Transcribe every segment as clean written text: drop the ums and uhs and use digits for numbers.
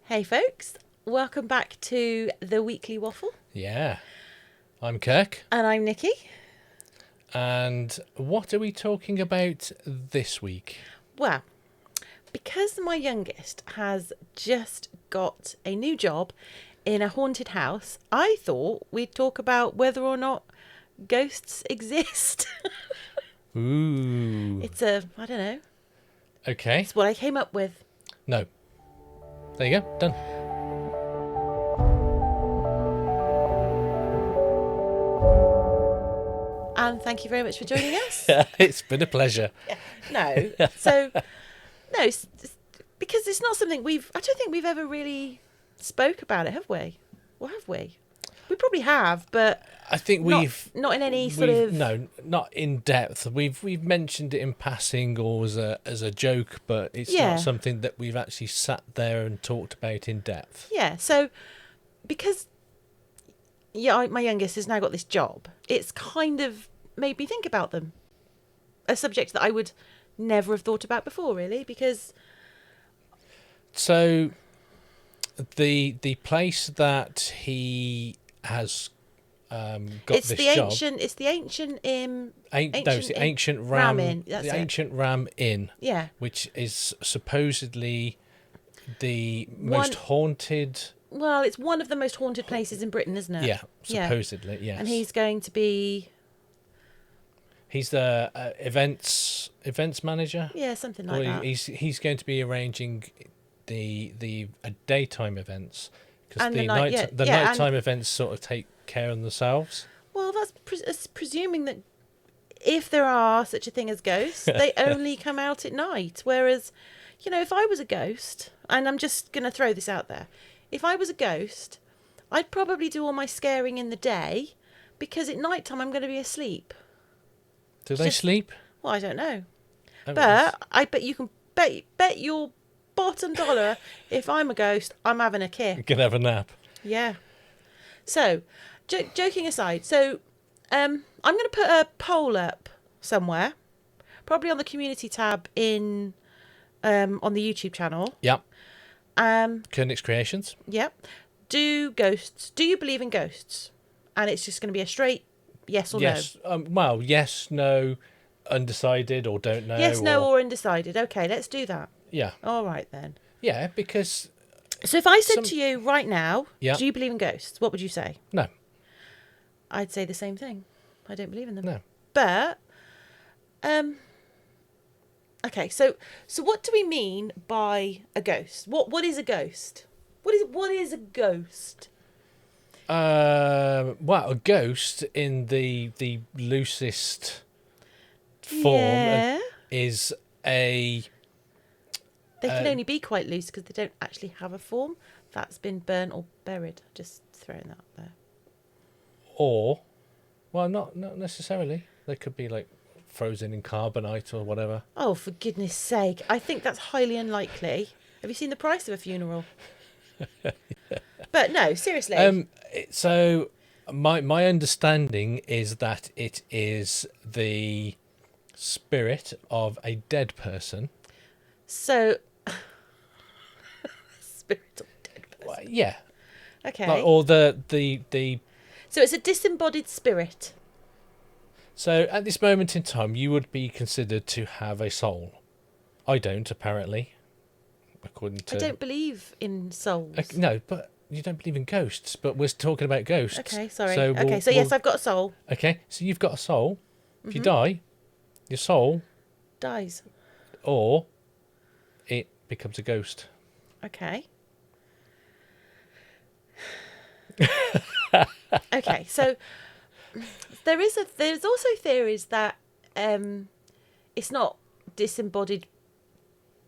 Hey folks, welcome back to the Weekly Waffle. Yeah. I'm Kirk. And I'm Nikki. And what are we talking about this week? Well, because my youngest has just got a new job in a haunted house, I thought we'd talk about whether or not ghosts exist. Ooh. I don't know. Okay. It's what I came up with. No. There you go. Done. And thank you very much for joining us. It's been a pleasure. No. Because it's not something I don't think we've ever really spoke about it, have we? Or have we? We probably have, but I think not in any sort of... No, not in depth. We've mentioned it in passing or as a joke, but it's not something that we've actually sat there and talked about in depth. Yeah, so because my youngest has now got this job, it's kind of made me think about them. A subject that I would never have thought about before, really, because... So the place that he has got this job. It's the ancient ancient Ram Inn. The ancient Ram Inn. Yeah. Which is supposedly the most haunted. Well, it's one of the most haunted places in Britain, isn't it? Yeah, supposedly, yes. And he's going to be... He's the events manager. Yeah, something like that. He's going to be arranging the daytime events because the nighttime events sort of take care of themselves. Well, that's presuming that if there are such a thing as ghosts, they only come out at night. Whereas, if I was a ghost, and I'm just going to throw this out there, if I was a ghost, I'd probably do all my scaring in the day because at night time I'm going to be asleep. Do they sleep? Well, I don't know. But I bet you can bet your bottom dollar if I'm a ghost, I'm having a kip. You can have a nap. Yeah. So, joking aside, I'm going to put a poll up somewhere, probably on the community tab on the YouTube channel. Yep. Kirk's Creations. Yep. Do you believe in ghosts? And it's just going to be a straight yes or no. Well, yes, no, undecided or don't know. Yes, no, or undecided. Okay, let's do that. Yeah. All right then. Yeah, because... So if I said to you right now, do you believe in ghosts? What would you say? No. I'd say the same thing. I don't believe in them. No. But, okay, so what do we mean by a ghost? What is a ghost? What is a ghost? Well, a ghost in the loosest form is a... They can only be quite loose because they don't actually have a form. That's been burnt or buried. Just throwing that up there. Or, well, not necessarily. They could be like frozen in carbonite or whatever. Oh, for goodness sake. I think that's highly unlikely. Have you seen the price of a funeral? But no, seriously. So my understanding is that it is the spirit of a dead person. So, spirit of a dead person. Well, yeah. Okay. Or the. So it's a disembodied spirit. So at this moment in time, you would be considered to have a soul. I don't, apparently. According to... I don't believe in souls. No, but you don't believe in ghosts. But we're talking about ghosts. Okay, sorry. So yes, I've got a soul. Okay, so you've got a soul. If you die, your soul... dies. Or it becomes a ghost. Okay. Okay, so there's also theories that it's not disembodied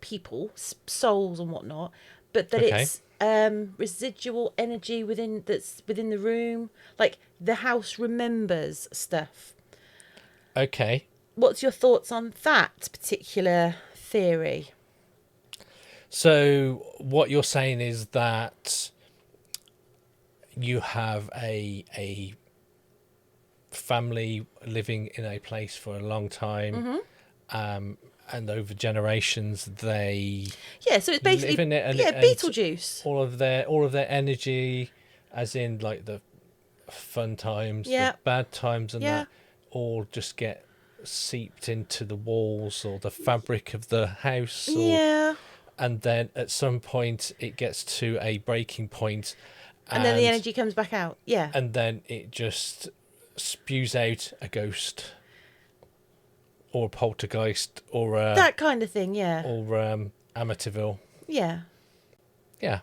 people, souls and whatnot, but that it's residual energy within the room, like the house remembers stuff. Okay. What's your thoughts on that particular theory? So what you're saying is that you have a family living in a place for a long time, and over generations they So it's basically live in it, and Beetlejuice. all of their energy, as in like the fun times, the bad times, and that all just get seeped into the walls or the fabric of the house. And then at some point it gets to a breaking point, and then the energy comes back out. And then it just spews out a ghost or a poltergeist or that kind of thing. Or Amityville. Yeah. No.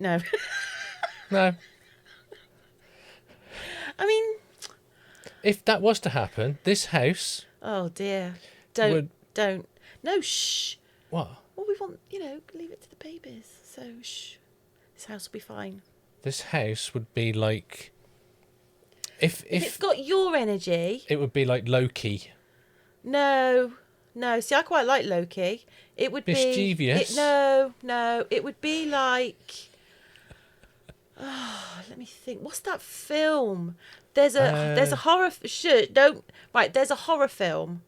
No. No. I mean, if that was to happen, this house. Oh dear! Don't. No, shh. What? Well, we want, leave it to the babies. So shh. This house will be fine. This house would be like. If it's got your energy. It would be like Loki. No. See, I quite like Loki. It would mischievous. No. It would be like. Oh, let me think. What's that film? There's a horror. There's a horror film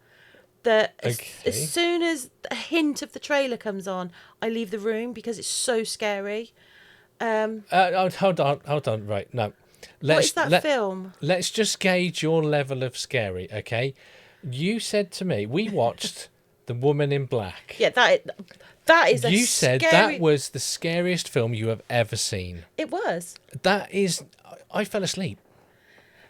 that as soon as a hint of the trailer comes on, I leave the room because it's so scary. Hold on. Right, no. What is that film? Let's just gauge your level of scary, okay? You said to me, we watched The Woman in Black. Yeah, that is a You said scary... that was the scariest film you have ever seen. It was. That is... I fell asleep.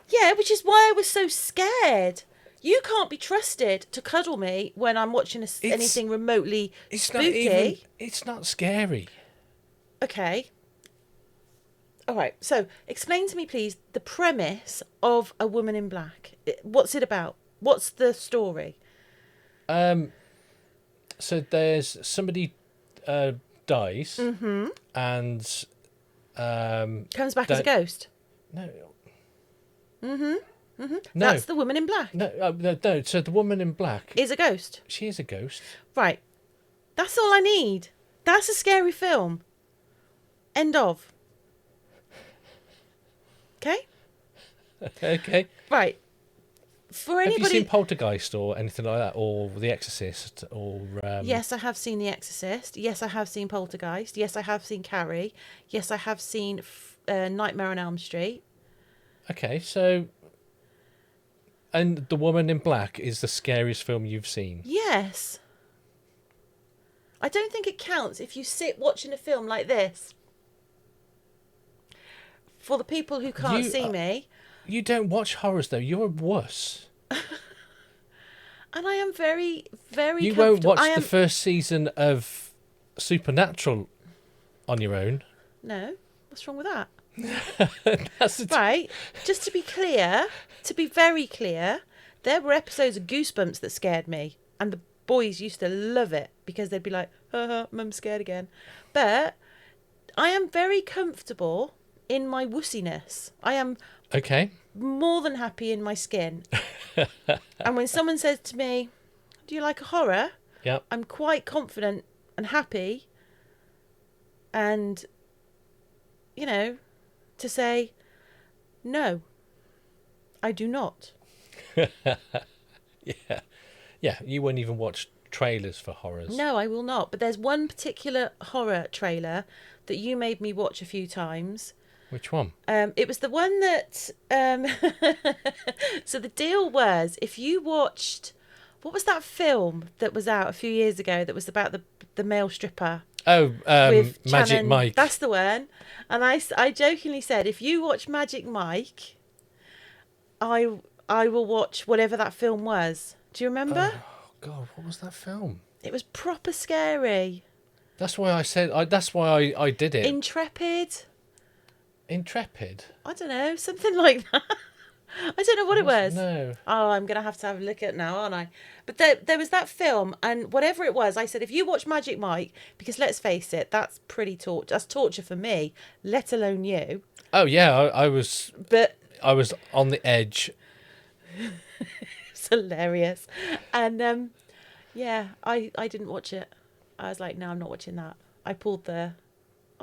Yeah, which is why I was so scared. You can't be trusted to cuddle me when I'm watching anything remotely spooky. It's not scary. Okay. All right. So, explain to me, please, the premise of A Woman in Black. What's it about? What's the story? So there's somebody dies and comes back as a ghost. No. No. That's the Woman in Black. No. So the Woman in Black is a ghost. She is a ghost. Right. That's all I need. That's a scary film. End of. Okay? Okay. Right. For anybody... Have you seen Poltergeist or anything like that, or The Exorcist, or? Yes, I have seen The Exorcist. Yes, I have seen Poltergeist. Yes, I have seen Carrie. Yes, I have seen Nightmare on Elm Street. Okay, so, and The Woman in Black is the scariest film you've seen. Yes. I don't think it counts if you sit watching a film like this. For the people who can't see me. You don't watch horrors, though. You're a wuss. And I am very, very You won't watch the first season of Supernatural on your own. No. What's wrong with that? That's right. Just to be clear, to be very clear, there were episodes of Goosebumps that scared me. And the boys used to love it because they'd be like, haha, Mum's scared again. But I am very comfortable in my wussiness. I am more than happy in my skin. And when someone says to me, do you like a horror? Yep. I'm quite confident and happy. And, to say, no, I do not. Yeah, you won't even watch trailers for horrors. No, I will not. But there's one particular horror trailer that you made me watch a few times. Which one? It was the one that... so the deal was, if you watched... What was that film that was out a few years ago that was about the male stripper? Oh, with Magic Mike. That's the one. And I jokingly said, if you watch Magic Mike, I will watch whatever that film was. Do you remember? Oh, God, what was that film? It was proper scary. That's why I said... that's why I did it. Intrepid? I don't know, something like that. I don't know what it was. No. Oh, I'm going to have a look at it now, aren't I? But there was that film, and whatever it was, I said, if you watch Magic Mike, because let's face it, that's pretty that's torture for me, let alone you. Oh, yeah, I was on the edge. It's hilarious. And, I didn't watch it. I was like, no, I'm not watching that. I pulled the...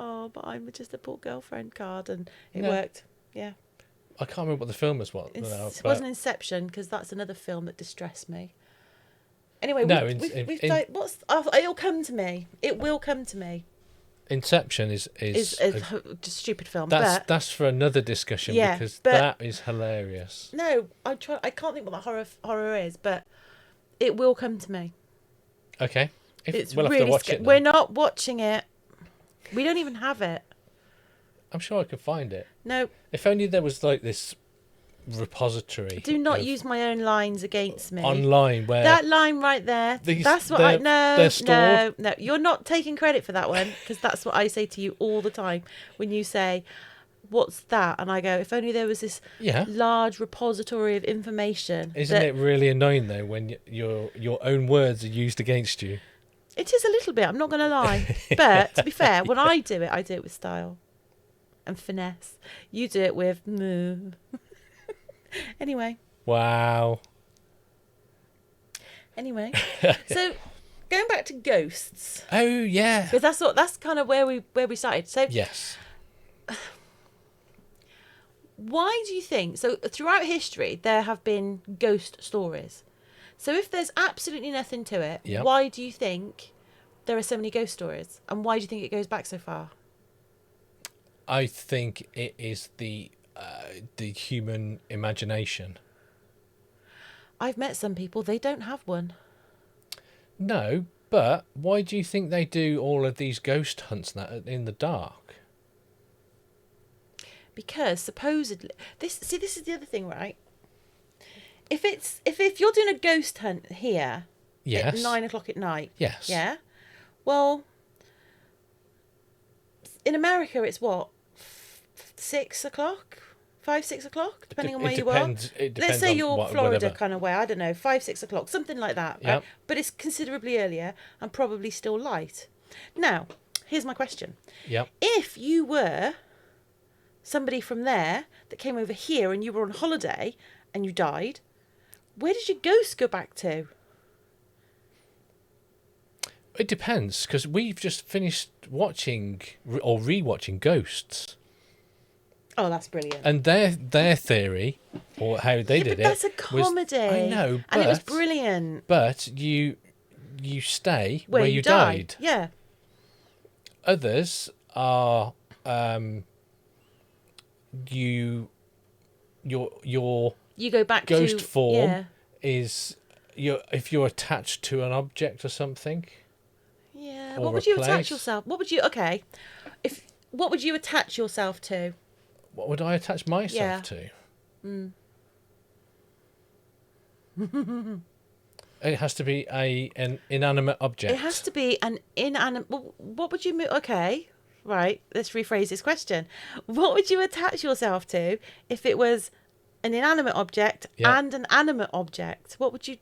Oh, but I'm just a poor girlfriend card, and it worked. Yeah. I can't remember what the film was. It wasn't Inception, because that's another film that distressed me. Anyway, No, it'll come to me. It will come to me. Inception is Just a stupid film. That's for another discussion, because that is hilarious. No, I can't think what the horror is, but it will come to me. Okay, We'll have to watch it. We're not watching it. We don't even have it. I'm sure I could find it. No. If only there was like this repository. Do not use my own lines against me. Online, where that line right there. That's what they're stored. No. You're not taking credit for that one, because that's what I say to you all the time when you say, "What's that?" And I go, "If only there was this large repository of information." Isn't it really annoying though when your own words are used against you? It is a little bit. I'm not going to lie, but to be fair, when I do it with style and finesse. You do it with moo. Anyway. Wow. Anyway, so going back to ghosts. Oh yeah. Because that's kind of where we started. So yes. Why do you think so? Throughout history, there have been ghost stories. So if there's absolutely nothing to it, why do you think there are so many ghost stories, and why do you think it goes back so far? I think it is the human imagination. I've met some people, they don't have one. No, but why do you think they do all of these ghost hunts in the dark? Because supposedly this is the other thing, right? If you're doing a ghost hunt here at 9 o'clock at night. Yes. Yeah. Well, in America it's what? 6 o'clock? 5, 6 o'clock, depending on where you are. Let's say you're Florida kind of way. I don't know, 5, 6 o'clock, something like that. Right? Yep. But it's considerably earlier and probably still light. Now, here's my question. Yep. If you were somebody from there that came over here and you were on holiday and you died, where did your ghost go back to? It depends, because we've just finished watching or rewatching Ghosts. Oh, that's brilliant. And their theory, or how they did it, that's a comedy. I know, and it was brilliant. But you stay where you died. Yeah. Others are you go back ghost to form is if you're attached to an object or something. Yeah. What would you attach yourself? What would you attach yourself to? What would I attach myself to? It has to be an inanimate object. It has to be an inanimate. What would you? Okay, right. Let's rephrase this question. What would you attach yourself to if it was an inanimate object and an animate object? What would you?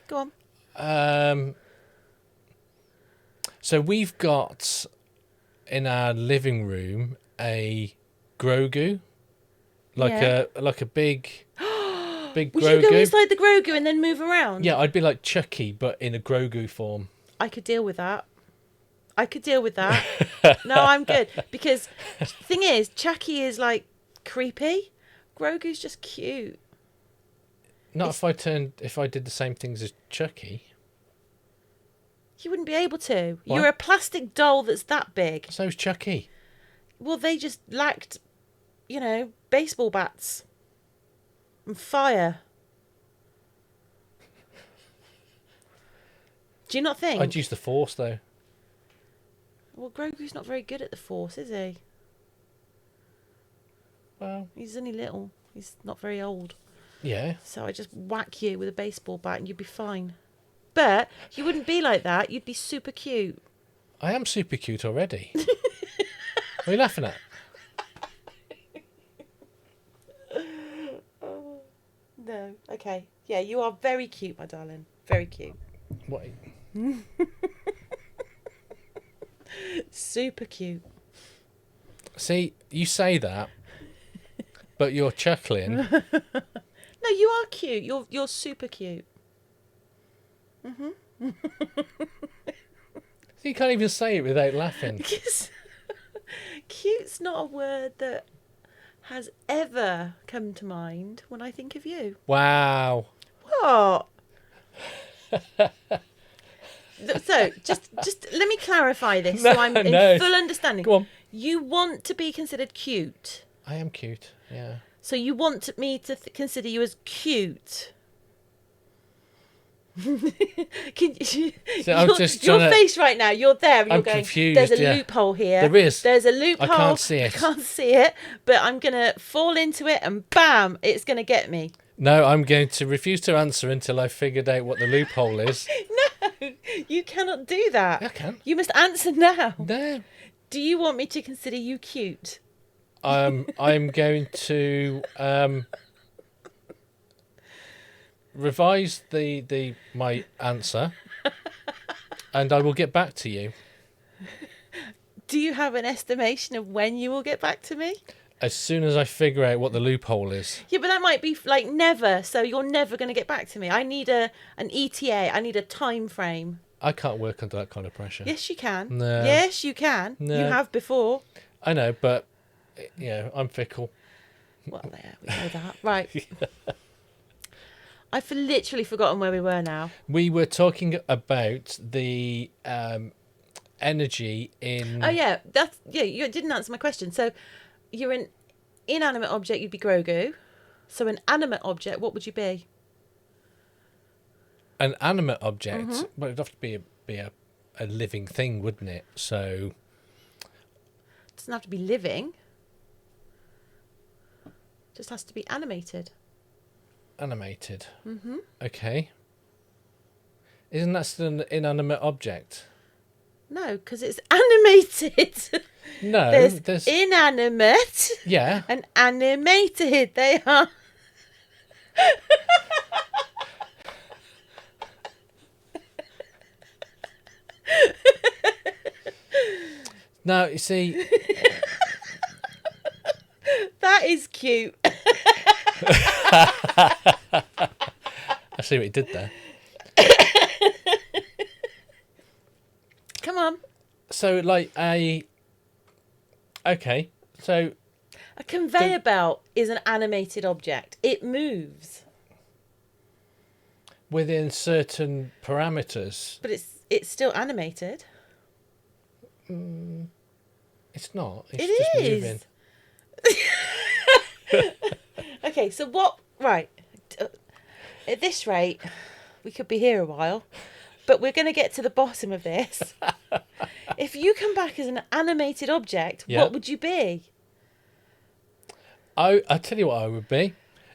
Go on. So we've got in our living room a Grogu, like a big Grogu. Would you go inside the Grogu and then move around? Yeah, I'd be like Chucky, but in a Grogu form. I could deal with that. No, I'm good, because the thing is, Chucky is like creepy. Grogu's just cute. Not if I did the same things as Chucky. You wouldn't be able to. What? You're a plastic doll that's that big. So's Chucky. Well, they just lacked, baseball bats and fire. Do you not think? I'd use the Force, though. Well, Grogu's not very good at the Force, is he? Well, he's only little. He's not very old. Yeah. So I just whack you with a baseball bat and you'd be fine. But you wouldn't be like that. You'd be super cute. I am super cute already. What are you laughing at? No. Okay. Yeah, you are very cute, my darling. Very cute. What? Super cute. See, you say that, but you're chuckling. No, you are cute. You're super cute. So you can't even say it without laughing. Cute's not a word that has ever come to mind when I think of you. Wow. What? So, just let me clarify this so I'm in full understanding. Go on. You want to be considered cute. I am cute, yeah. So you want me to consider you as cute. Can you, I'm just your trying face right now, you're there and you're I'm going, confused, there's a yeah. loophole here. There is. There's a loophole. I can't see it. I can't see it, but I'm going to fall into it and bam, it's going to get me. No, I'm going to refuse to answer until I've figured out what the loophole is. No, you cannot do that. I can. You must answer now. No. Do you want me to consider you cute? I'm going to revise my answer, and I will get back to you. Do you have an estimation of when you will get back to me? As soon as I figure out what the loophole is. Yeah, but that might be like never. So you're never going to get back to me. I need an ETA. I need a time frame. I can't work under that kind of pressure. Yes, you can. No. Yes, you can. No. You have before. I know, but I'm fickle. Well, there we know that. Right. I've literally forgotten where we were now. We were talking about the energy in. Oh yeah, you didn't answer my question. So you're an inanimate object. You'd be Grogu. So an animate object, what would you be? An animate object. Mm-hmm. Well, it'd have to be a living thing, wouldn't it? So. It doesn't have to be living. It just has to be animated. Animated. Mm-hmm. Okay. Isn't that still an inanimate object? No, because it's animated. No, there's inanimate. Yeah. And animated. They are. Now, you see. That is cute. I see what you did there. Come on. So, like okay, so a conveyor belt is an animated object. It moves within certain parameters. But it's still animated. It's not. It just is. Moving. Okay, so what? Right. At this rate, we could be here a while, but we're going to get to the bottom of this. If you come back as an animated object, what would you be? I tell you what I would be.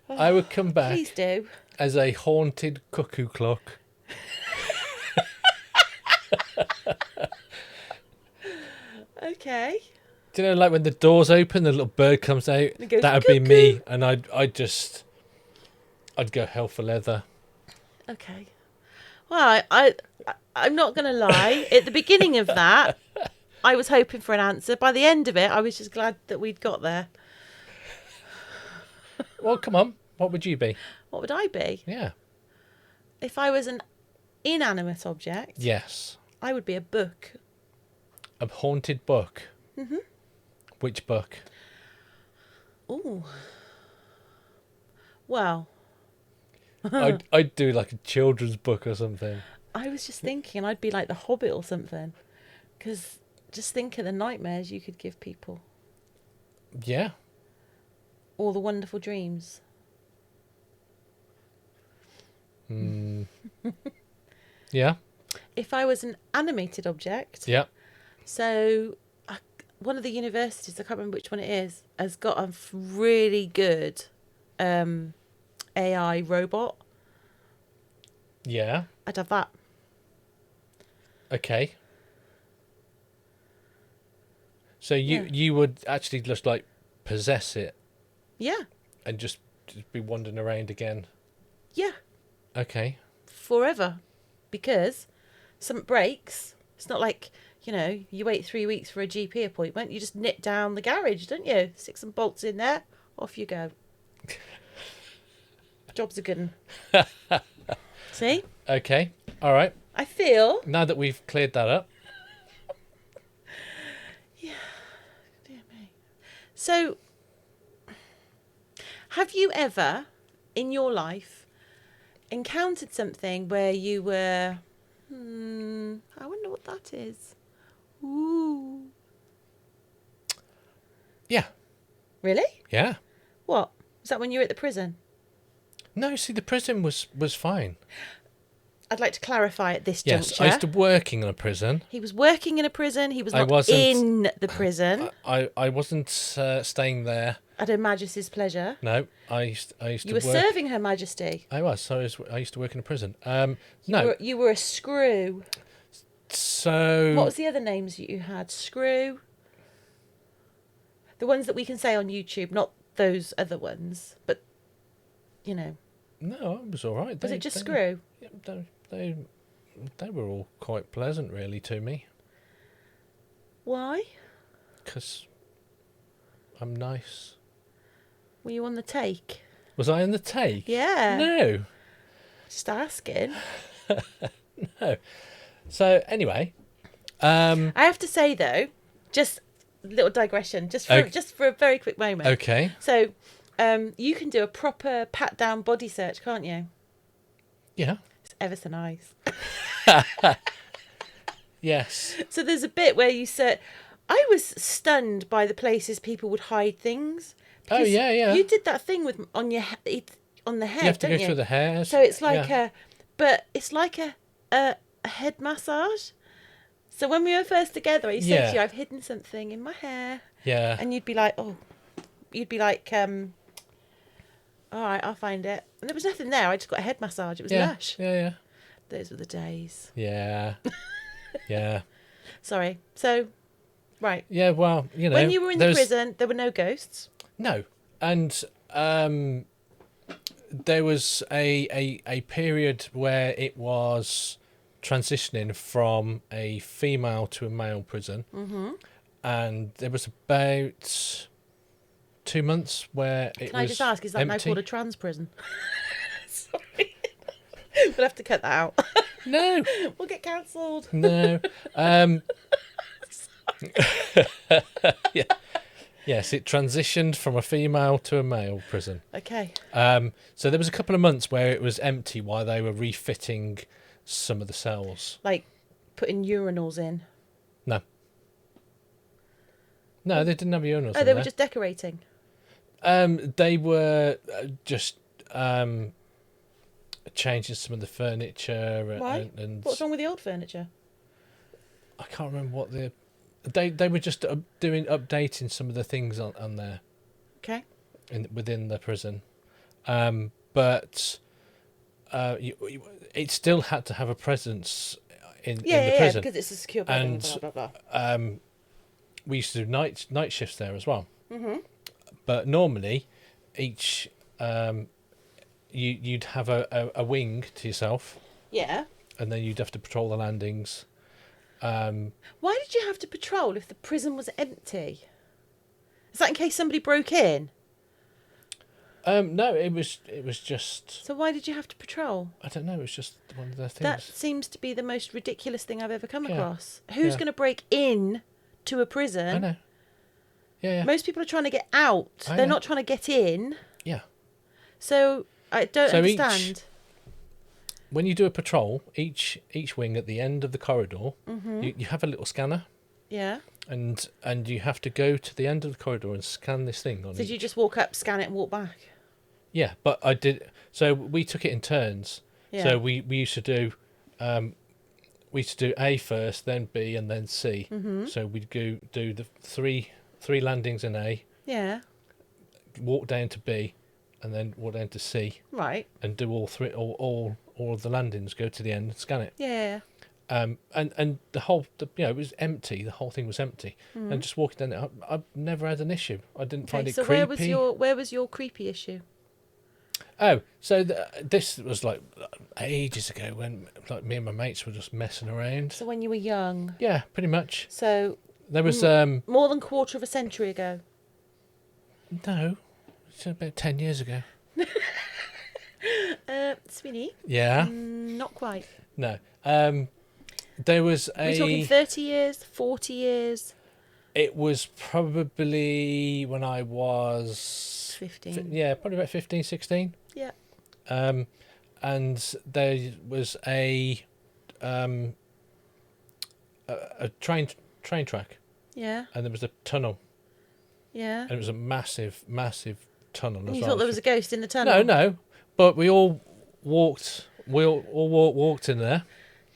I would come back. Please do. As a haunted cuckoo clock. Okay. Do you know, like when the doors open, the little bird comes out? Goes, that would be me, and I'd go hell for leather. Okay. Well, I'm not going to lie. At the beginning of that, I was hoping for an answer. By the end of it, I was just glad that we'd got there. Well, come on. What would you be? What would I be? Yeah. If I was an inanimate object. Yes. I would be a book. A haunted book. Mm-hmm. Which book? Ooh. Well. I'd do like a children's book or something. I was just thinking I'd be like the Hobbit or something. Because just think of the nightmares you could give people. Yeah. All the wonderful dreams. Yeah. If I was an animated object. Yeah. So one of the universities, I can't remember which one it is, has got a really good AI robot. Yeah. I'd have that. Okay. So you would actually just like possess it. Yeah. And just be wandering around again. Yeah. Okay. Forever. Because something breaks. It's not like, you wait 3 weeks for a GP appointment. You just nip down the garage, don't you? Stick some bolts in there. Off you go. Job's a good one. See? Okay. All right. I feel... Now that we've cleared that up. Yeah. Dear me. So, have you ever, in your life, encountered something where you were, I wonder what that is. Ooh. Yeah. Really? Yeah. What? Was that when you were at the prison? No, see, the prison was fine. I'd like to clarify at this Yes, juncture. I used to working in a prison. He was working in a prison. He was not wasn't in the prison. I wasn't staying there. At Her Majesty's pleasure. No, I used You to were work. serving Her Majesty. I was. So I used to work in a prison. You were a screw. So What was the other names you had? Screw. The ones that we can say on YouTube, not those other ones, but you know. No, it was all right. Was it just screw? Yeah, they were all quite pleasant, really, to me. Why? Because I'm nice. Were you on the take? Was I on the take? Yeah. No. Just asking. No. So anyway, I have to say though, just a little digression, just for a very quick moment. Okay. So, you can do a proper pat down body search, can't you? Yeah. It's ever so nice. Yes. So there's a bit where you said, I was stunned by the places people would hide things. Oh yeah, yeah. You did that thing with on the head. You have to go through the hair. So it's like it's like a head massage. So when we were first together, I said to you, I've hidden something in my hair. Yeah. And you'd be like, all right, I'll find it. And there was nothing there. I just got a head massage. It was lush. Yeah, yeah. Those were the days. Yeah. Yeah. Sorry. So, right. Yeah, well, you know. When you were in the prison, there were no ghosts. No. And there was a period where it was transitioning from a female to a male prison. Mm-hmm. And there was about 2 months where it was Can I just ask, is that empty. now called a trans prison? Sorry. We'll have to cut that out. No. We'll get cancelled. No. Yeah. Yes, it transitioned from a female to a male prison. Okay. So there was a couple of months where it was empty while they were refitting some of the cells. Like putting urinals in. No. No, they didn't have urinals. Oh, they were just decorating. They were just changing some of the furniture. Why? And What's wrong with the old furniture? I can't remember what they were just updating some of the things on there. Okay. Within the prison, but it still had to have a presence in the prison. Yeah, because it's a secure building. And blah, blah, blah. We used to do night shifts there as well. Mm-hmm. But normally, each you'd have a wing to yourself. Yeah. And then you'd have to patrol the landings. Why did you have to patrol if the prison was empty? Is that in case somebody broke in? No, it was just. So why did you have to patrol? I don't know. It was just one of the things. That seems to be the most ridiculous thing I've ever come Yeah. across. Who's going to break in to a prison? I know. Yeah. Most people are trying to get out. They're not trying to get in. Yeah. So I don't understand. When you do a patrol, each wing at the end of the corridor, you have a little scanner. Yeah. And you have to go to the end of the corridor and scan this thing on. Did you just walk up, scan it, and walk back? Yeah, but I did. So we took it in turns. Yeah. So we used to do, A first, then B, and then C. Mm-hmm. So we'd do the three landings in A. Yeah. Walk down to B, and then walk down to C. Right. And do all three, all of the landings. Go to the end and scan it. Yeah. And the whole, it was empty. The whole thing was empty. Mm. And just walking down it, I've never had an issue. I didn't find it creepy. So where was your creepy issue? Oh, so this was like ages ago when like me and my mates were just messing around. So when you were young. Yeah, pretty much. So there was more than quarter of a century ago. No, it's about 10 years ago. Sweeney. Yeah. Not quite. No. There was We're talking 30 years, 40 years. It was probably when I was 15. Yeah, probably about 15, 16. Yeah. and there was a train track. Yeah. And there was a tunnel. Yeah. And it was a massive tunnel. And you thought there was a ghost in the tunnel? No. But we all walked. We all walked in there.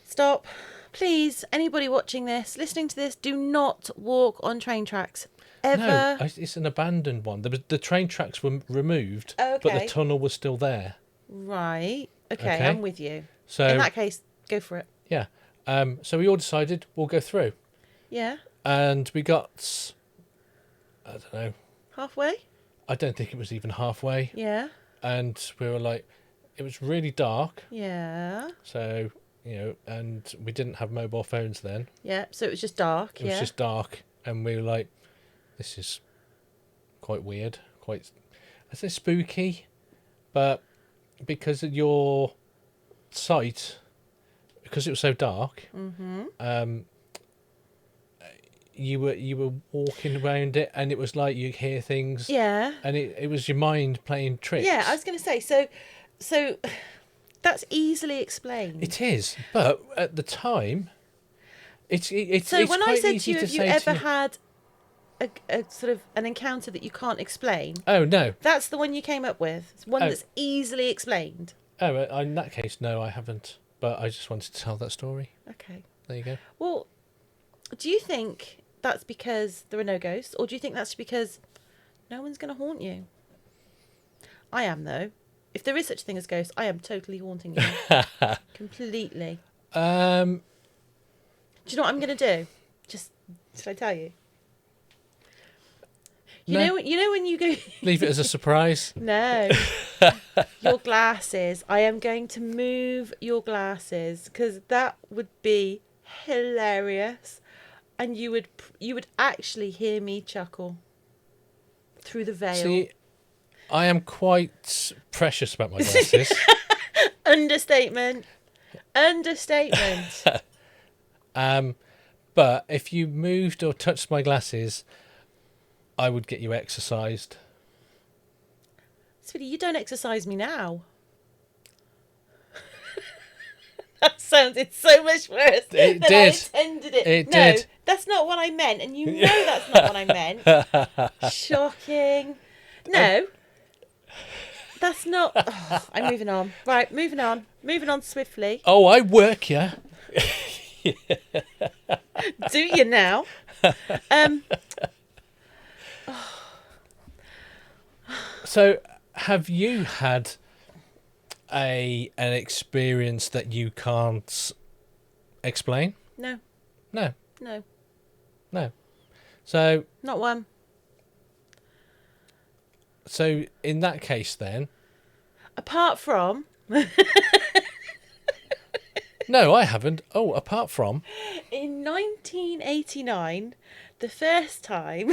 Stop. Please, anybody watching this, listening to this, do not walk on train tracks. Ever. No, it's an abandoned one. The train tracks were removed, but the tunnel was still there. Right. Okay, I'm with you. So in that case, go for it. Yeah. So we all decided we'll go through. Yeah. And we got, I don't know. Halfway? I don't think it was even halfway. Yeah. And we were like, it was really dark. Yeah. So, and we didn't have mobile phones then. Yeah, so it was just dark. It was just dark. And we were like, this is quite weird. I say spooky. But because of your sight, because it was so dark, you were walking around it, and it was like you hear things. Yeah. And it was your mind playing tricks. Yeah, I was going to say, so that's easily explained. It is, but at the time, it's so when quite I said easy to you, have you ever had a sort of an encounter that you can't explain? Oh, no. That's the one you came up with. It's one that's easily explained. Oh, in that case, no, I haven't. But I just wanted to tell that story. Okay. There you go. Well, do you think that's because there are no ghosts, or do you think that's because no one's going to haunt you? I am, though. If there is such a thing as ghosts, I am totally haunting you. Completely. Do you know what I'm going to do? Should I tell you? You know when you go... Leave it as a surprise. No. Your glasses. I am going to move your glasses, because that would be hilarious. And you would actually hear me chuckle through the veil. See, I am quite precious about my glasses. Understatement. But if you moved or touched my glasses, I would get you exercised. Sweetie, you don't exercise me now. That sounded so much worse than I intended it. It did. That's not what I meant, and you know that's not what I meant. Shocking. No. That's not... Oh, I'm moving on. Right, moving on. Moving on swiftly. Oh, I work, yeah. Do you now? So, have you had an experience that you can't explain? No. No. No. No. So... Not one. So, in that case, then... Apart from... No, I haven't. Oh, apart from... In 1989, the first time...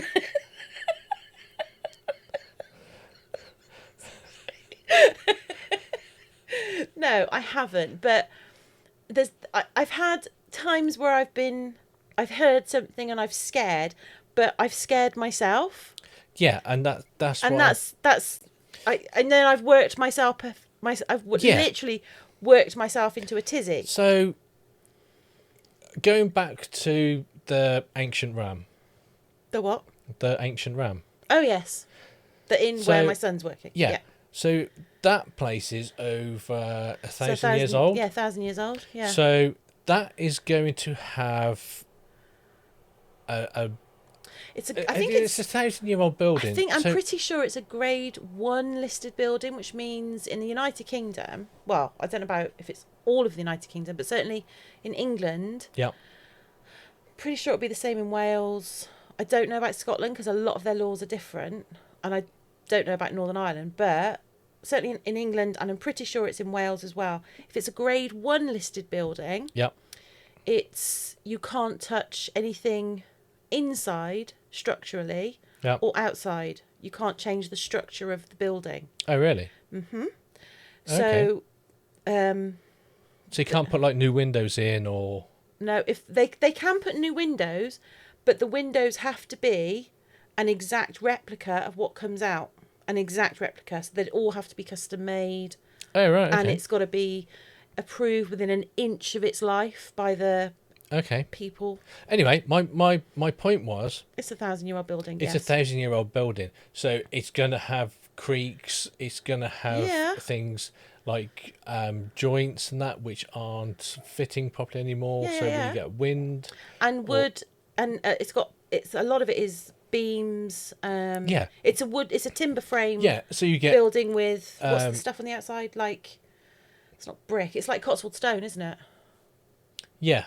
No, I haven't. But I've had times where I've heard something and I've scared, but I've scared myself. Yeah, and that's and what and then I've worked myself. Literally worked myself into a tizzy. So, going back to the ancient ram. The what? The ancient ram. Oh yes, where my son's working. Yeah. So that place is over 1,000 years old. Yeah, 1,000 years old. Yeah. So that is going to have I think it's a 1,000-year-old building. I'm pretty sure it's a Grade 1 listed building, which means in the United Kingdom. Well, I don't know about if it's all of the United Kingdom, but certainly in England. Yeah. Pretty sure it'll be the same in Wales. I don't know about Scotland because a lot of their laws are different, and I don't know about Northern Ireland, but certainly in England, and I'm pretty sure it's in Wales as well. If it's a Grade 1 listed building, you can't touch anything inside structurally or outside. You can't change the structure of the building. Oh, really? Mm-hmm. Okay. So, so you can't put like new windows in, or no? If they can put new windows, but the windows have to be an exact replica of what comes out. An exact replica, so they'd all have to be custom made. Oh, right, okay. And it's got to be approved within an inch of its life by the people. Anyway, my point was... It's a 1,000-year-old building, It's yes. a 1,000-year-old building. So it's going to have creaks. It's going to have things like joints and that which aren't fitting properly anymore. So when you get wind... And wood, and it's a lot of it is beams. It's a timber frame. Yeah, so you get... building with, what's the stuff on the outside? Like, it's not brick. It's like Cotswold stone, isn't it? Yeah.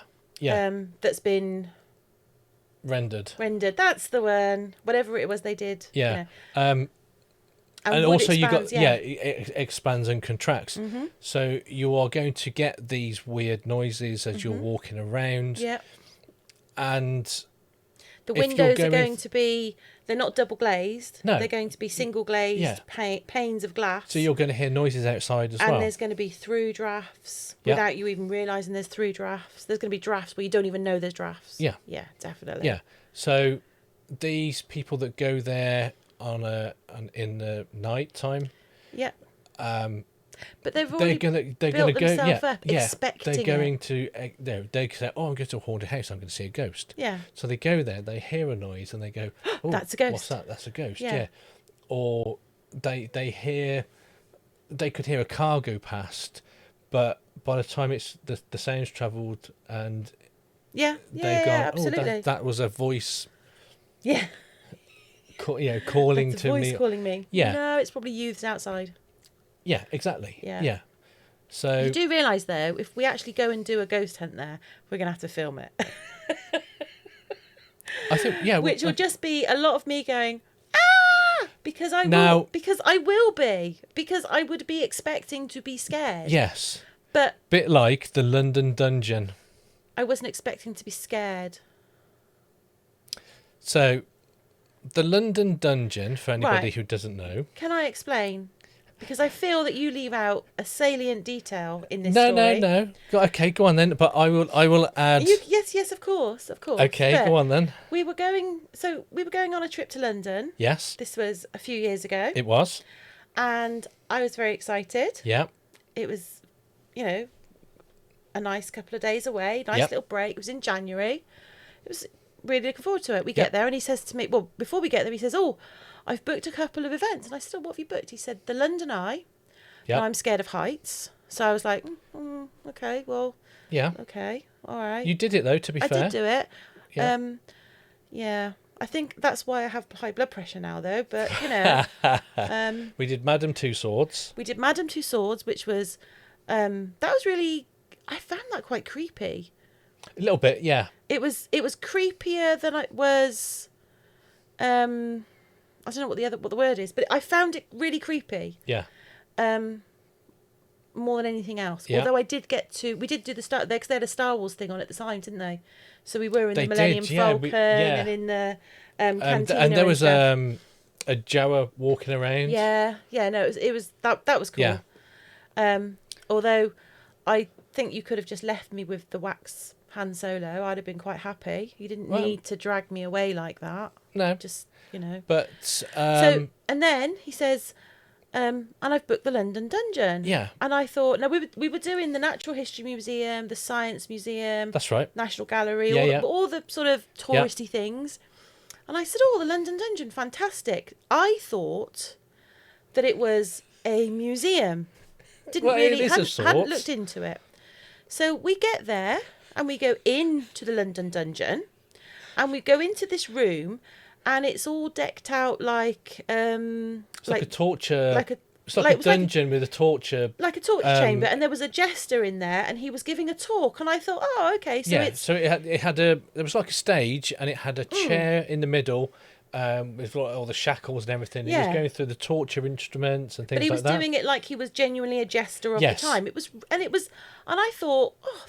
That's been... rendered. That's the one. Whatever it was they did. Yeah. And also expands, you got it expands and contracts. Mm-hmm. So you are going to get these weird noises as you're walking around. Yeah. And the windows are going to be, they're not double glazed. No. They're going to be single glazed panes of glass. So you're going to hear noises outside as well. And there's going to be through drafts without you even realising there's through drafts. There's going to be drafts where you don't even know there's drafts. Yeah. Yeah, definitely. Yeah. So these people that go there in the night time. Yeah. But they're going to go up expecting they're going to they say, oh, I'm going to a haunted house, I'm going to see a ghost. Yeah. So they go there, they hear a noise and they go, oh, that's a ghost. What's that? That's a ghost. Yeah. Or they could hear a car go past, but by the time it's the sound's travelled and they've gone, absolutely. Oh, that was a voice. Yeah. Calling to me. Voice calling me. Yeah. No, it's probably youths outside. Yeah, exactly. Yeah. So you do realise though, if we actually go and do a ghost hunt there, we're gonna have to film it. I think which will just be a lot of me going, ah, because I would be expecting to be scared. Yes. But bit like the London Dungeon. I wasn't expecting to be scared. So the London Dungeon, for anybody who doesn't know. Can I explain? Because I feel that you leave out a salient detail in this story. No. Okay, go on then. But I will add. Yes, of course. Okay, go on then. We were going on a trip to London. Yes. This was a few years ago. It was. And I was very excited. Yeah. It was, a nice couple of days away, little break. It was in January. It was really looking forward to it. We get there and he says to me, well, before we get there, he says, oh, I've booked a couple of events. And I said, what have you booked? He said, the London Eye. Yeah. I'm scared of heights. So I was like, okay, well. Yeah. Okay, all right. You did it, though, to be fair. I did do it. Yeah. I think that's why I have high blood pressure now, though. But, we did Madame Two Swords. We did Madame Two Swords, which was... that was really... I found that quite creepy. A little bit, yeah. It was creepier than it was... I don't know what the word is, but I found it really creepy. Yeah. More than anything else. Yeah. Although we did do the Star, because they had a Star Wars thing on at the time, didn't they? So we were in the Millennium Falcon and in the cantina. And there was a Jawa walking around. Yeah. No, it was that was cool. Yeah. Although I think you could have just left me with the wax Han Solo. I'd have been quite happy. You didn't need to drag me away like that. No. Just, But so, and then he says, and I've booked the London Dungeon. Yeah. And I thought, no, we were doing the Natural History Museum, the Science Museum. That's right. National Gallery, all the sort of touristy things. And I said, oh, the London Dungeon, fantastic. I thought that it was a museum. Hadn't looked into it. So we get there and we go into the London Dungeon and we go into this room and it's all decked out like it's like a torture, it's like a dungeon with a torture, like a torture chamber, and there was a jester in there and he was giving a talk and I thought, oh, okay, so there was like a stage and it had a chair in the middle with all the shackles and everything. He was going through the torture instruments and things like that. But he was doing it like he was genuinely a jester of the time. And I thought, oh,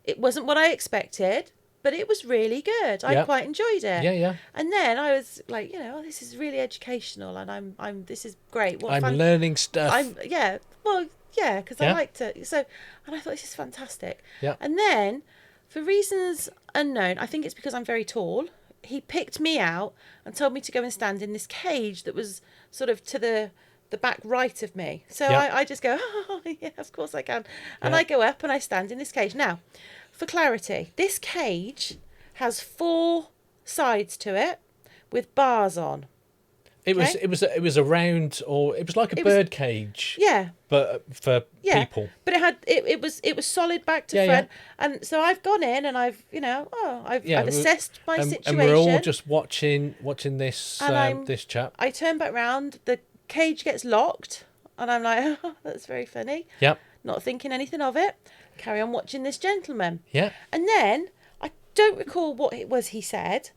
it wasn't what I expected, but it was really good. I quite enjoyed it. Yeah. And then I was like, this is really educational, and this is great. I'm learning stuff. Because I like to. So, and I thought this is fantastic. Yeah. And then, for reasons unknown, I think it's because I'm very tall. He picked me out and told me to go and stand in this cage that was sort of to the back right of me. So Yep. I just go, oh, yeah, of course I can. And Yeah. I go up and I stand in this cage. Now, for clarity, this cage has 4 sides to it with bars on. It was a round, or it was like a bird cage. Yeah. But for people. But it was solid back to front. And so I've gone in and I've assessed my situation. And we're all just watching this this chap. I turn back round, the cage gets locked, and I'm like, oh, that's very funny. Yep. Not thinking anything of it. Carry on watching this gentleman. Yeah. And then I don't recall what it was he said,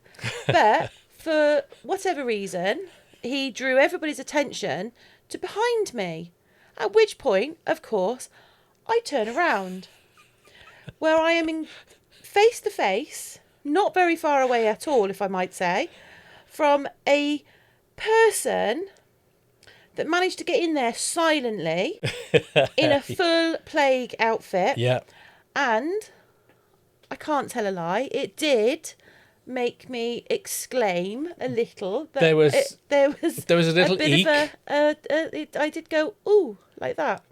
but for whatever reason, he drew everybody's attention to behind me. At which point, of course, I turn around, where I am in face to face, not very far away at all, if I might say, from a person that managed to get in there silently in a full plague outfit. Yeah. And I can't tell a lie, it did make me exclaim a little. That there was a little bit eek. I did go, ooh, like that.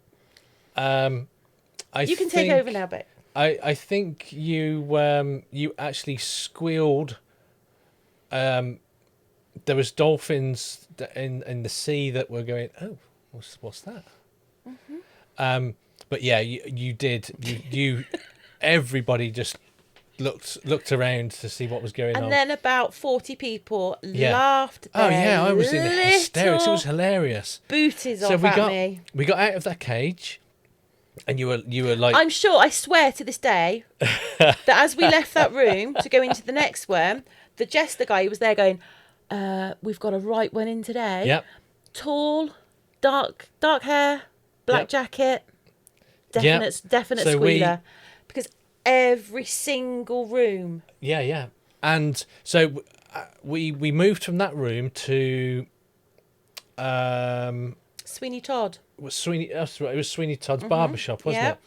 You can take over now, babe. I think you actually squealed. There was dolphins in the sea that were going, oh, what's that? Mm-hmm. But yeah, you did. You everybody just looked around to see what was going on. And then about 40 people laughed. Oh yeah, I was in hysterics. It was hilarious. Booties off at me. We got out of that cage, and you were like, I'm sure, I swear to this day, that as we left that room to go into the next one, the jester guy who was there going, we've got a right one in today. Yep. Tall, dark hair, black jacket, definite So squealer. Because every single room. Yeah. And so we moved from that room to Sweeney Todd. It was Sweeney Todd's barbershop, wasn't it?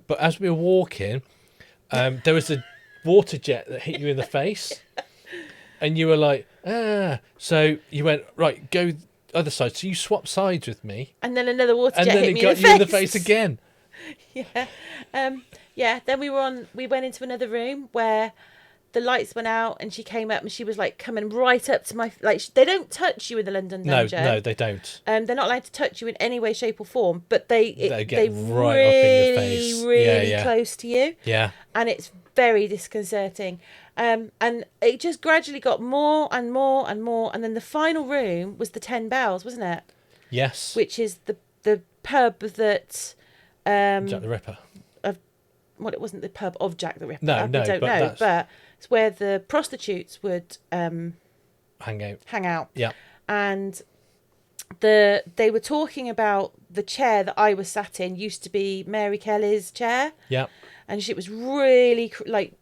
But as we were walking, there was a water jet that hit you in the face. And you were like, ah. So you went, right, go other side. So you swapped sides with me. And then another water jet hit me in the face again. Yeah. Then we went into another room where the lights went out and she came up and she was like coming right up to my, like, they don't touch you in the London Dungeon. No, they don't. They're not allowed to touch you in any way, shape or form, but they get right really, up in your face. really close to you. Yeah. And it's very disconcerting. And it just gradually got more and more and more. And then the final room was the 10 Bells, wasn't it? Yes. Which is the pub that... Jack the Ripper. Well, it wasn't the pub of Jack the Ripper. No, I don't know. But it's where the prostitutes would... hang out. Yeah. And they were talking about the chair that I was sat in used to be Mary Kelly's chair. Yeah. And it was really,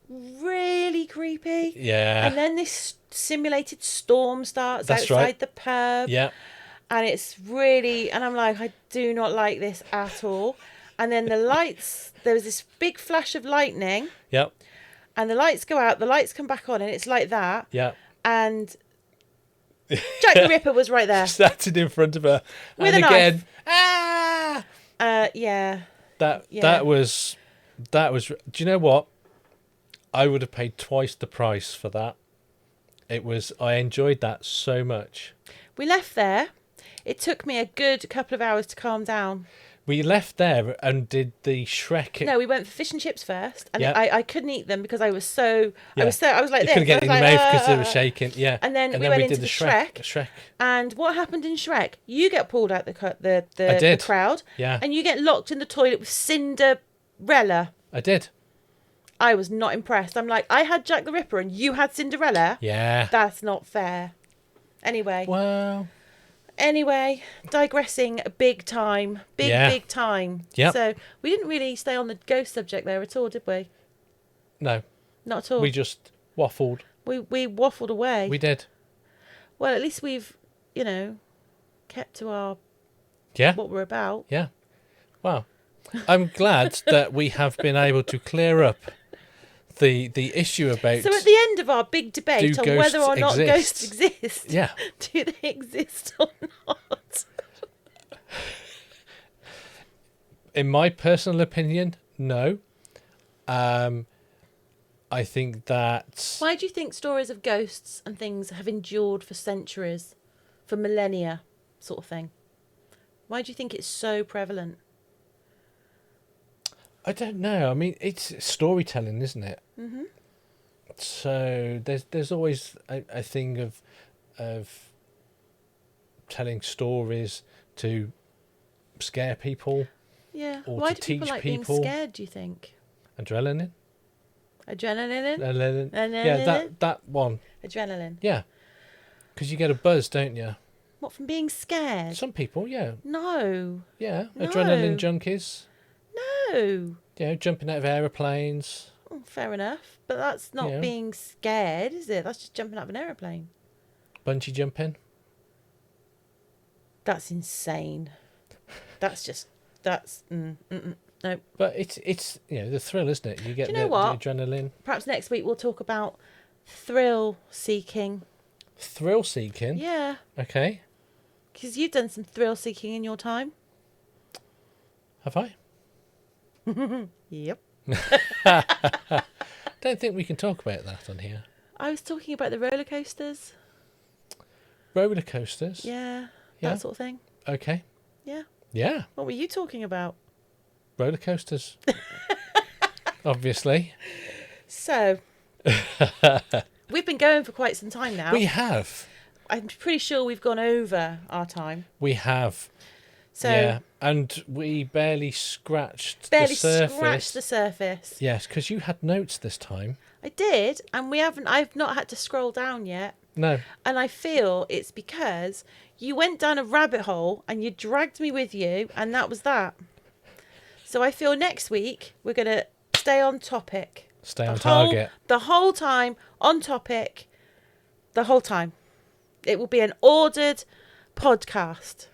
really creepy. Yeah. And then this simulated storm starts the pub. Yeah. And it's really... And I'm like, I do not like this at all. And then the lights... There was this big flash of lightning. Yep. And the lights go out. The lights come back on. And it's like that. Yeah. And Jack the Ripper was right there. Started in front of her. With and a again, knife. ah! Yeah. That was... Do you know what? I would have paid twice the price for that. I enjoyed that so much. We left there. It took me a good couple of hours to calm down. We left there and did the Shrek. No, we went for fish and chips first, and I couldn't eat them because I was so. Yeah. I was like you this. couldn't get it in your mouth because they were shaking. Yeah. And then we went into the Shrek. And what happened in Shrek? You get pulled out the crowd. Yeah. And you get locked in the toilet with Cinderella. I did. I was not impressed. I'm like, I had Jack the Ripper and you had Cinderella. Yeah. That's not fair. Anyway. Well. Anyway, digressing big time. Big time. Yep. So we didn't really stay on the ghost subject there at all, did we? No. Not at all. We just waffled. We waffled away. We did. Well, at least we've, kept to our... what we're about. Yeah. Well, I'm glad that we have been able to clear up the issue about... So at the end of our big debate on whether or not ghosts exist, yeah, do they exist or not? In my personal opinion, no. I think that... Why do you think stories of ghosts and things have endured for centuries, for millennia, sort of thing? Why do you think it's so prevalent? I don't know. I mean, it's storytelling, isn't it? Mm-hmm. So there's always a thing of telling stories to scare people. Yeah. Or Why to do people teach like people. being scared, do you think? Adrenaline. Adrenaline? Yeah, that one. Adrenaline. Yeah, because you get a buzz, don't you? What, from being scared? Some people, yeah. No. Yeah, No. adrenaline junkies. No. You know, jumping out of aeroplanes. Oh, fair enough. But that's not being scared, is it? That's just jumping out of an aeroplane. Bungee jumping. That's insane. No. But it's the thrill, isn't it? You get Do you know what? the adrenaline. Perhaps next week we'll talk about thrill seeking. Thrill seeking? Yeah. Okay. Because you've done some thrill seeking in your time. Have I? Yep. Don't think we can talk about that on here. I was talking about the roller coasters. Roller coasters? Yeah. Yeah. That sort of thing. Okay. Yeah. Yeah. What were you talking about? Roller coasters. Obviously. So, we've been going for quite some time now. We have. I'm pretty sure we've gone over our time. We have. So, yeah, and we barely scratched the surface. Yes, because you had notes this time. I did, and I've not had to scroll down yet. No. And I feel it's because you went down a rabbit hole and you dragged me with you, and that was that. So I feel next week we're going to stay on topic. Stay on target. The whole time, on topic, the whole time. It will be an ordered podcast.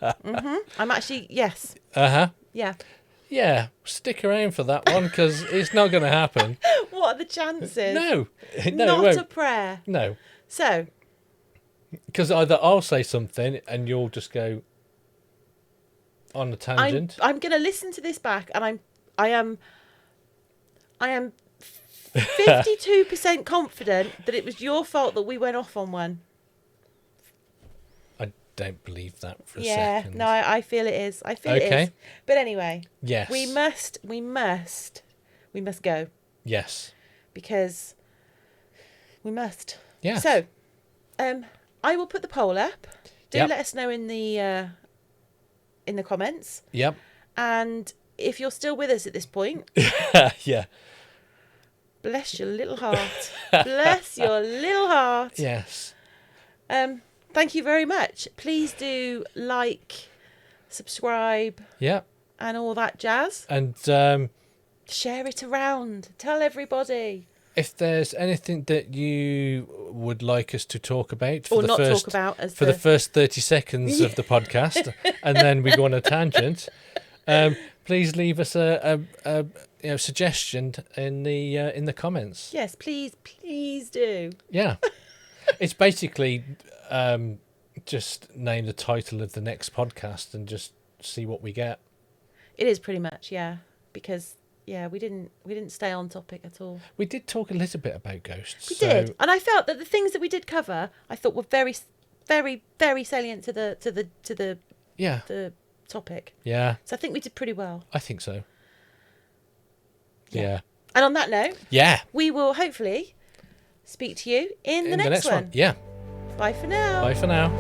I'm actually, yes. Uh-huh. Yeah. Yeah, stick around for that one because it's not going to happen. What are the chances? No, Not it won't. a prayer. No. So. Because either I'll say something and you'll just go on a tangent. I'm going to listen to this back, and I am 52% confident that it was your fault that we went off on one. I don't believe that for a second. No, I feel it is. I feel it is. But anyway, yes, we must go. Yes, because we must. Yeah. So, I will put the poll up. Do Yep. let us know in the comments. Yep. And if you're still with us at this point, yeah. Bless your little heart. Bless your little heart. Yes. Thank you very much. Please do like, subscribe, Yep. and all that jazz. And share it around. Tell everybody. If there's anything that you would like us to talk about for the first 30 seconds of the podcast, and then we go on a tangent, please leave us a suggestion in the comments. Yes, please do. Yeah, it's basically just name the title of the next podcast and just see what we get. It is pretty much, yeah, because we didn't stay on topic at all. We did talk a little bit about ghosts. We did, and I felt that the things that we did cover, I thought were very, very, very salient to the topic. Yeah. So I think we did pretty well. I think so. Yeah. And on that note, yeah, we will hopefully speak to you in the next one. Yeah. Bye for now. Bye for now.